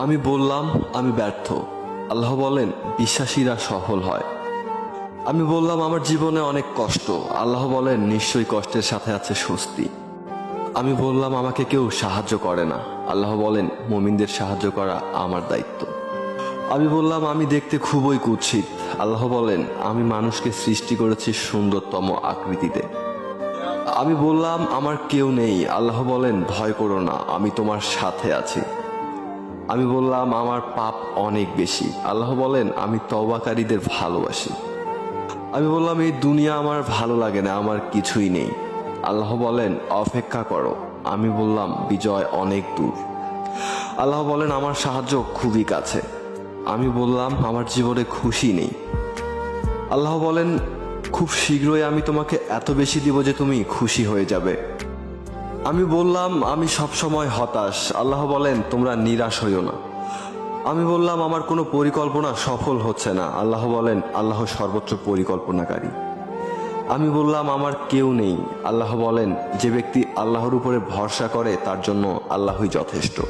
আমি বললাম আমি ব্যর্থ। আল্লাহ বলেন বিশ্বাসীরা সফল হয়। আমি বললাম আমার জীবনে অনেক কষ্ট। আল্লাহ বলেন নিশ্চয়ই কষ্টের সাথে আছে স্বস্তি। আমি বললাম আমাকে কেউ সাহায্য করে না। আল্লাহ বলেন মুমিনদের সাহায্য করা আমার দায়িত্ব। আমি বললাম আমি দেখতে খুবই কুৎসিত। আল্লাহ বলেন আমি মানুষকে সৃষ্টি করেছি সুন্দরতম আকৃতিতে। আমি বললাম আমার কেউ নেই। আল্লাহ বলেন ভয় করো না, আমি তোমার সাথে আছি। আমি বললাম আমার পাপ অনেক বেশি। আল্লাহ বলেন আমি তওবাকারীদের ভালোবাসি। আমি বললাম এই দুনিয়া আমার ভালো লাগে না, আমার কিছুই নেই। আল্লাহ বলেন অপেক্ষা করো। আমি বললাম বিজয় অনেক দূর। আল্লাহ বলেন আমার সাহায্য খুবই কাছে। আমি বললাম আমার জীবনে খুশি নেই। আল্লাহ বলেন খুব শীঘ্রই আমি তোমাকে এত বেশি দিব যে তুমি খুশি হয়ে যাবে। আমি বললাম আমি সবসময় হতাশ। আল্লাহ বলেন তোমরা নিরাশ হইও না। আমি বললাম আমার কোনো পরিকল্পনা সফল হচ্ছে না। আল্লাহ বলেন আল্লাহ সর্বোচ্চ পরিকল্পনাকারী। আমি বললাম আমার কেউ নেই। আল্লাহ বলেন যে ব্যক্তি আল্লাহর উপরে ভরসা করে তার জন্য আল্লাহই যথেষ্ট।